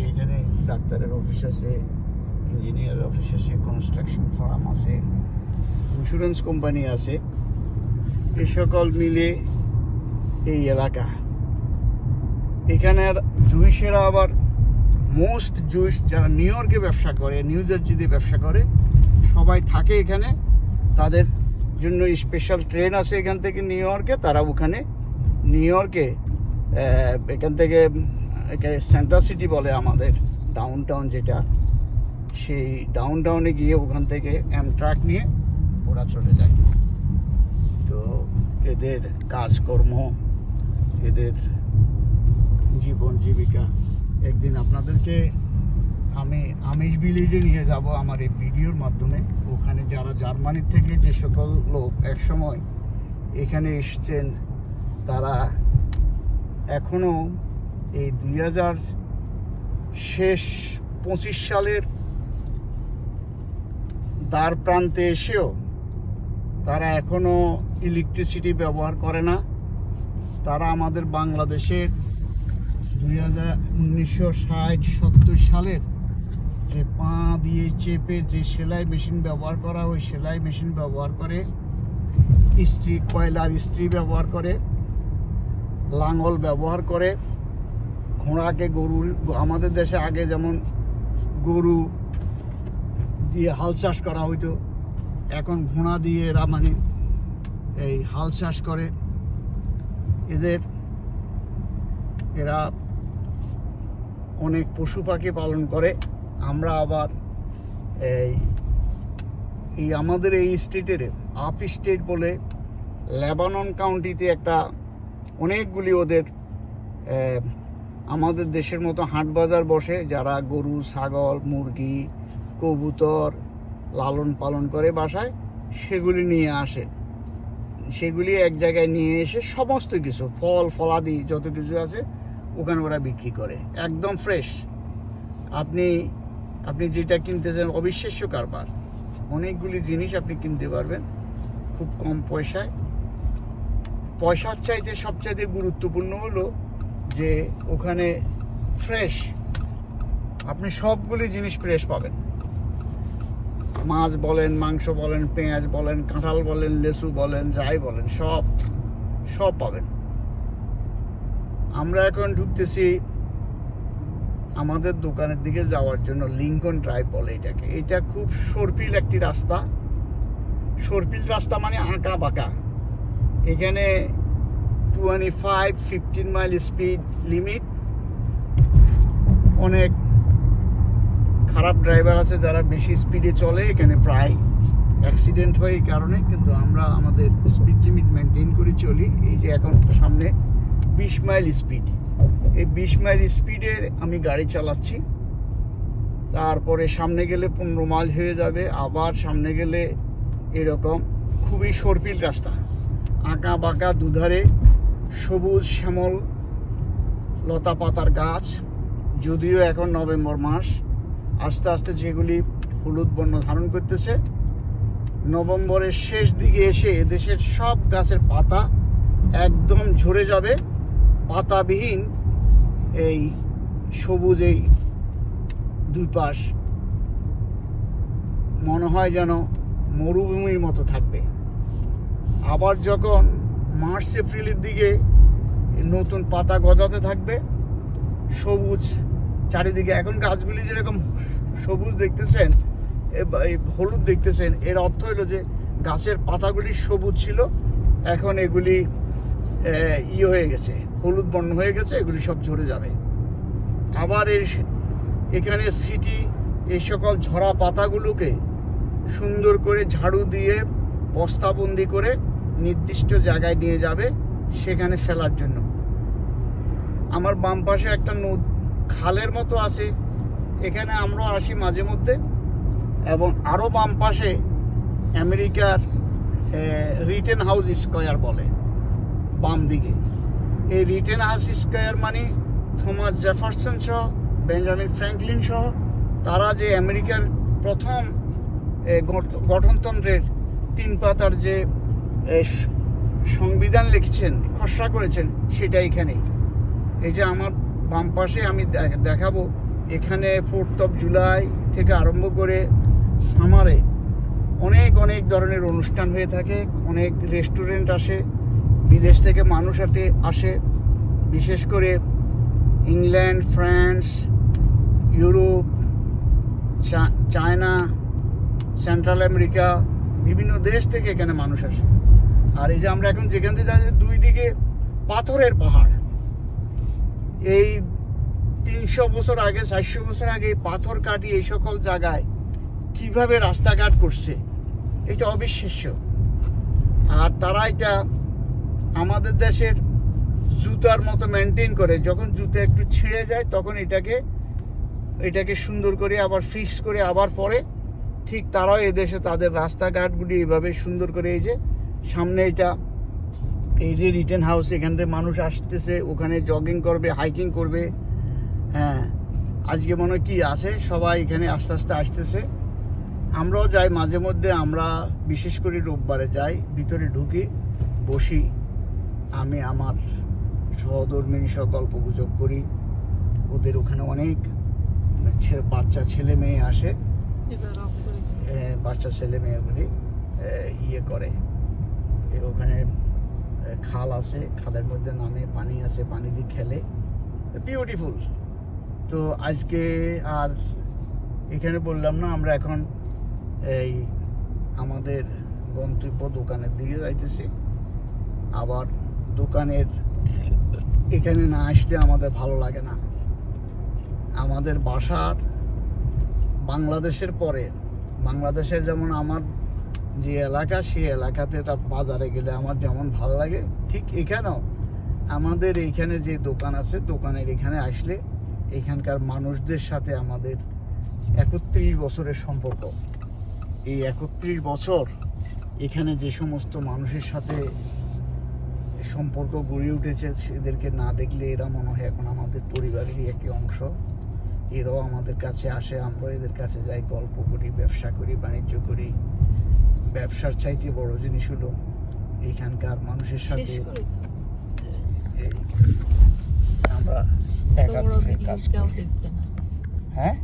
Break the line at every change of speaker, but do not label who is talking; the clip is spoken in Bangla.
এখানে ডাক্তারের অফিস আছে, ইঞ্জিনিয়ারের অফিস আছে, কনস্ট্রাকশন ফার্ম আছে, ইন্স্যুরেন্স কোম্পানি আছে। এই সকল মিলে এই এলাকা। এখানের জুইসেরা আবার মোস্ট জুইস যারা নিউ ইয়র্কে ব্যবসা করে, নিউ জার্সিতে ব্যবসা করে, সবাই থাকে এখানে। তাদের জন্য স্পেশাল ট্রেন আছে এখান থেকে নিউ ইয়র্কে। তারা ওখানে নিউ ইয়র্কে এখান থেকে সেন্ট্রাল সিটি বলে আমাদের ডাউন টাউন, যেটা সেই ডাউন টাউনে গিয়ে ওখান থেকে অ্যামট্রাক নিয়ে ওরা চলে যায়। তো এদের কাজকর্ম, এদের জীবন জীবিকা। একদিন আপনাদেরকে আমি আমিষ ভিলেজে নিয়ে যাব আমার এই ভিডিওর মাধ্যমে। ওখানে যারা জার্মানির থেকে যে সকল লোক একসময় এখানে এসছেন, তারা এখনও এই 2025 সালের দ্বার প্রান্তে এসেও তারা এখনও ইলেকট্রিসিটি ব্যবহার করে না। তারা আমাদের বাংলাদেশের 1960-70 সালের যে পা দিয়ে চেপে যে সেলাই মেশিন ব্যবহার করা, ওই সেলাই মেশিন ব্যবহার করে, ইস্ত্রি, কয়লার ইস্ত্রি ব্যবহার করে, লাঙল ব্যবহার করে, ঘোড়াকে গরুর, আমাদের দেশে আগে যেমন গরু দিয়ে হাল চাষ করা হইতো, এখন ঘোড়া দিয়ে এরা মানে এই হাল চাষ করে। এরা অনেক পশু পাখি পালন করে। আমরা আবার এই আমাদের এই স্টেটের আপ স্টেট বলে লেবানন কাউন্টিতে একটা অনেকগুলি ওদের আমাদের দেশের মতো হাট বাজার বসে, যারা গরু, ছাগল, মুরগি, কবুতর লালন পালন করে বাসায়, সেগুলি নিয়ে আসে। সেগুলি এক জায়গায় নিয়ে এসে সমস্ত কিছু ফল ফলাদি যত কিছু আছে ওখানে ওরা বিক্রি করে, একদম ফ্রেশ। আপনি যেটা কিনতে চান অবিশ্বাস্য কারবার। অনেকগুলি জিনিস আপনি কিনতে পারবেন খুব কম পয়সায়। পয়সার চাইতে সবচাইতে গুরুত্বপূর্ণ হলো যে ওখানে ফ্রেশ, আপনি সবগুলি জিনিস ফ্রেশ পাবেন। মাছ বলেন, মাংস বলেন, পেঁয়াজ বলেন, কাঁঠাল বলেন, লেসু বলেন, যাই বলেন, সব পাবেন। আমরা এখন ঢুকতেছি আমাদের দোকানের দিকে যাওয়ার জন্য, লিঙ্কন ড্রাইভ বলে এটাকে। এটা খুব সর্পিল একটি রাস্তা। সর্পিল রাস্তা মানে আঁকা বাঁকা। এখানে 15 মাইল স্পিড লিমিট। অনেক খারাপ ড্রাইভার আছে যারা বেশি স্পিডে চলে, এখানে প্রায় অ্যাক্সিডেন্ট হয় এই কারণে। কিন্তু আমরা আমাদের স্পিড লিমিট মেনটেন করে চলি। এই যে এখন সামনে 20 মাইল স্পিড, এই 20 মাইল স্পিডে আমি গাড়ি চালাচ্ছি। তারপরে সামনে গেলে 15 মাইল হয়ে যাবে, আবার সামনে গেলে এরকম। খুবই সর্পিল রাস্তা, আঁকা বাঁকা, দুধারে সবুজ শ্যামল লতা পাতার গাছ। যদিও এখন নভেম্বর মাস, আস্তে আস্তে যেগুলি হলুদ বর্ণ ধারণ করতেছে। নভেম্বরের শেষ দিকে এসে এদেশের সব গাছের পাতা একদম ঝরে যাবে। পাতাবিহীন এই সবুজ এই দুই পাশ মনে হয় যেন মরুভূমির মতো থাকবে। আবার যখন মার্চ এপ্রিলের দিকে নতুন পাতা গজাতে থাকবে, সবুজ চারিদিকে। এখন গাছগুলি যেরকম সবুজ দেখতেছেন, হলুদ দেখতেছেন, এর অর্থ হলো যে গাছের পাতাগুলি সবুজ ছিল, এখন এগুলি হয়ে গেছে, হলুদ বর্ণ হয়ে গেছে, এগুলি সব ঝরে যাবে। আবার এখানে সিটি এই সকল ঝরা পাতাগুলোকে সুন্দর করে ঝাড়ু দিয়ে বস্তাবন্দি করে নির্দিষ্ট জায়গায় নিয়ে যাবে সেখানে ফেলার জন্য। আমার বাম পাশে একটা খালের মতো আছে, এখানে আমরা আসি মাঝে মধ্যে। এবং আরও বাম পাশে আমেরিকার রিটেন হাউস স্কয়ার বলে, বাম দিকে। এই রিটেন হাউস স্কয়ার মানে থমাস জেফারসন সহ, বেঞ্জামিন ফ্র্যাঙ্কলিন সহ তারা যে আমেরিকার প্রথম গঠনতন্ত্রের 3 পাতার যে সংবিধান লিখছেন, খসড়া করেছেন, সেটা এখানেই। এই যে আমার বাম পাশে আমি দেখাবো, এখানে 4th জুলাই থেকে আরম্ভ করে সামারে অনেক অনেক ধরনের অনুষ্ঠান হয়ে থাকে, অনেক রেস্টুরেন্ট আসে, বিদেশ থেকে মানুষ আসে, বিশেষ করে England, France, Europe, China, central America, বিভিন্ন দেশ থেকে এখানে মানুষ আসে। আর এই যে আমরা এখন যেখান থেকে যাচ্ছি, দুই দিকে পাথরের পাহাড়। এই 300 বছর আগে, 400 বছর আগে পাথর কাটিয়ে এই সকল জায়গায় কিভাবে রাস্তাঘাট করছে, এটা অবিশ্বাস্য। আর তারা এটা আমাদের দেশের জুতার মতো মেনটেন করে, যখন জুতা একটু ছিঁড়ে যায় তখন এটাকে সুন্দর করে আবার ফিক্স করে আবার পরে, ঠিক তারাও এদেশে তাদের রাস্তাঘাটগুলি এইভাবে সুন্দর করে, এই যে সামনে এটা এই যে রিটেন হাউস, এখান থেকে মানুষ আসতেছে, ওখানে জগিং করবে, হাইকিং করবে। হ্যাঁ, আজকে মনে হয় কি আছে, সবাই এখানে আস্তে আস্তে আসতেছে। আমরাও যাই মাঝে মধ্যে, আমরা বিশেষ করে রোববারে যাই, ভিতরে ঢুকি, বসি, আমি আমার সহধর্মিনী সহ গল্প গুজব করি। ওদের ওখানে অনেক বাচ্চা ছেলে মেয়ে আসে, বাচ্চা ছেলে মেয়েগুলি ইয়ে করে, ওখানে খাল আছে, খালের মধ্যে নামে, পানি আছে, পানি দিয়ে খেলে, বিউটিফুল। তো আজকে আর এখানে বললাম না, আমরা এখন এই আমাদের গন্তব্য দোকানের দিকে যাইতেছি। আবার দোকানের এখানে না আসলে আমাদের ভালো লাগে না। আমাদের বাসার বাংলাদেশের পরে, বাংলাদেশের যেমন আমার যে এলাকা, সেই এলাকাতে একটা বাজারে গেলে আমার যেমন ভালো লাগে, ঠিক এখানেও আমাদের এইখানে যে দোকান আছে, দোকানের এখানে আসলে এখানকার মানুষদের সাথে আমাদের 31 বছরের সম্পর্ক। এই 31 বছর এখানে যে সমস্ত মানুষের সাথে সম্পর্ক গড়ে উঠেছে, এদেরকে না দেখলে এরা মনে হয় এখন আমাদের পরিবারেরই একটি অংশ। এরাও আমাদের কাছে আসে, আমরা এদের কাছে যাই, গল্প করি, ব্যবসা করি, বাণিজ্য করি। ব্যবসার চাইতে বড় জিনিস হলো এখানকার মানুষের সাথে আমরা একা কাজ করি। হ্যাঁ।